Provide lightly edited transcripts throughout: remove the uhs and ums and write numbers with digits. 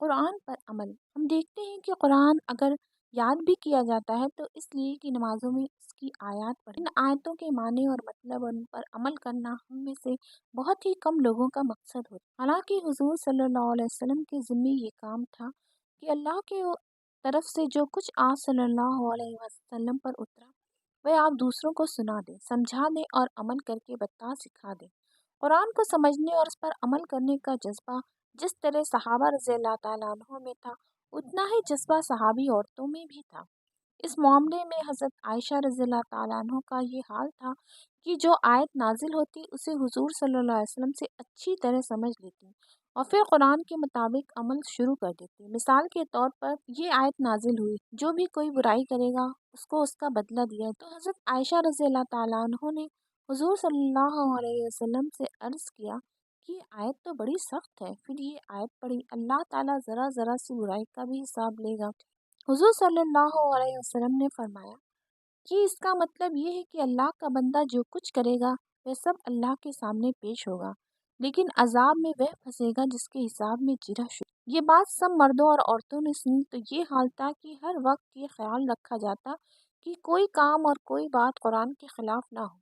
قرآن پر عمل۔ ہم دیکھتے ہیں کہ قرآن اگر یاد بھی کیا جاتا ہے تو اس لیے کہ نمازوں میں اس کی آیات پڑھی۔ ان آیتوں کے معنی اور مطلب ان پر عمل کرنا ہم میں سے بہت ہی کم لوگوں کا مقصد ہوتا ہے۔ حالانکہ حضور صلی اللہ علیہ وسلم کے ذمہ یہ کام تھا کہ اللہ کے طرف سے جو کچھ آپ صلی اللہ علیہ وسلم پر اترا وہ آپ دوسروں کو سنا دیں، سمجھا دیں اور عمل کر کے بتا سکھا دیں۔ قرآن کو سمجھنے اور اس پر عمل کرنے کا جذبہ جس طرح صحابہ رضی اللہ تعالیٰ عنہ میں تھا اتنا ہی جذبہ صحابی عورتوں میں بھی تھا۔ اس معاملے میں حضرت عائشہ رضی اللہ تعالیٰ عنہ کا یہ حال تھا کہ جو آیت نازل ہوتی اسے حضور صلی اللہ علیہ وسلم سے اچھی طرح سمجھ لیتی اور پھر قرآن کے مطابق عمل شروع کر دیتی۔ مثال کے طور پر یہ آیت نازل ہوئی، جو بھی کوئی برائی کرے گا اس کو اس کا بدلہ دیا۔ تو حضرت عائشہ رضی اللہ تعالیٰ عنہ نے حضور صلی اللہ علیہ وسلم سے عرض کیا کہ یہ آیت تو بڑی سخت ہے۔ پھر یہ آیت پڑھی، اللہ تعالیٰ ذرا ذرا سی برائی کا بھی حساب لے گا۔ حضور صلی اللہ علیہ وسلم نے فرمایا کہ اس کا مطلب یہ ہے کہ اللہ کا بندہ جو کچھ کرے گا وہ سب اللہ کے سامنے پیش ہوگا، لیکن عذاب میں وہ پھنسے گا جس کے حساب میں جرح شروع۔ یہ بات سب مردوں اور عورتوں نے سنی تو یہ حال تھا کہ ہر وقت یہ خیال رکھا جاتا کہ کوئی کام اور کوئی بات قرآن کے خلاف نہ ہو۔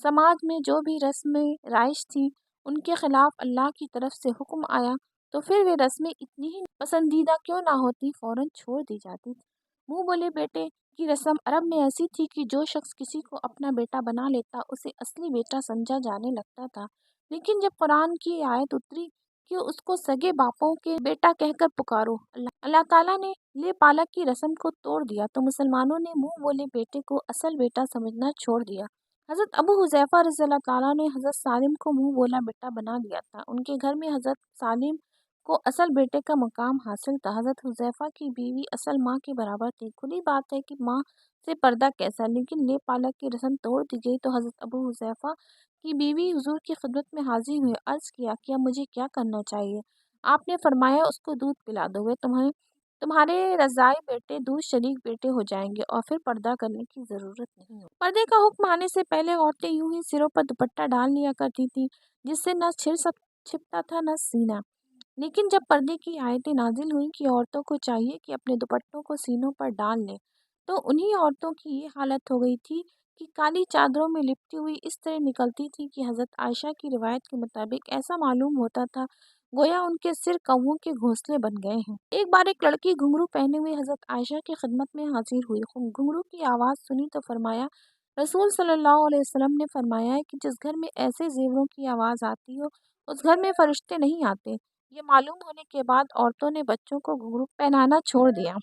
سماج میں جو بھی رسمیں رائج تھیں ان کے خلاف اللہ کی طرف سے حکم آیا تو پھر وہ رسمیں اتنی ہی پسندیدہ کیوں نہ ہوتی فوراً چھوڑ دی جاتی تھی۔ منہ بولے بیٹے کی رسم عرب میں ایسی تھی کہ جو شخص کسی کو اپنا بیٹا بنا لیتا اسے اصلی بیٹا سمجھا جانے لگتا تھا، لیکن جب قرآن کی آیت اتری کہ اس کو سگے باپوں کے بیٹا کہہ کر پکارو، اللہ تعالیٰ نے لے پالک کی رسم کو توڑ دیا تو مسلمانوں نے منہ بولے بیٹے کو اصل بیٹا سمجھنا چھوڑ دیا۔ حضرت ابو حذیفہ رضی اللہ تعالیٰ نے حضرت سالم کو منہ بولا بیٹا بنا لیا تھا۔ ان کے گھر میں حضرت سالم کو اصل بیٹے کا مقام حاصل تھا۔ حضرت حذیفہ کی بیوی اصل ماں کے برابر تھی۔ کھلی بات ہے کہ ماں سے پردہ کیسا، لیکن لے پالک کی رسم توڑ دی گئی تو حضرت ابو حذیفہ کی بیوی حضور کی خدمت میں حاضر ہوئے، عرض کیا کہ اب مجھے کیا کرنا چاہیے؟ آپ نے فرمایا اس کو دودھ پلا دو، وہ تمہارے رضاعی بیٹے دودھ شریک بیٹے ہو جائیں گے اور پھر پردہ کرنے کی ضرورت نہیں ہوگی۔ پردے کا حکم آنے سے پہلے عورتیں یوں ہی سروں پر دوپٹہ ڈال لیا کرتی تھیں جس سے نہ سر چھپتا تھا نہ سینہ، لیکن جب پردے کی آیتیں نازل ہوئیں کہ عورتوں کو چاہیے کہ اپنے دوپٹوں کو سینوں پر ڈال لیں تو انہی عورتوں کی یہ حالت ہو گئی تھی کہ کالی چادروں میں لپٹی ہوئی اس طرح نکلتی تھی کہ حضرت عائشہ کی روایت کے مطابق ایسا معلوم ہوتا تھا گویا ان کے سر کووں کے گھونسلے بن گئے ہیں۔ ایک بار ایک لڑکی گھنگرو پہنے ہوئے حضرت عائشہ کی خدمت میں حاضر ہوئی۔ گھنگرو کی آواز سنی تو فرمایا رسول صلی اللہ علیہ وسلم نے فرمایا ہے کہ جس گھر میں ایسے زیوروں کی آواز آتی ہو اس گھر میں فرشتے نہیں آتے۔ یہ معلوم ہونے کے بعد عورتوں نے بچوں کو گھنگرو پہنانا چھوڑ دیا۔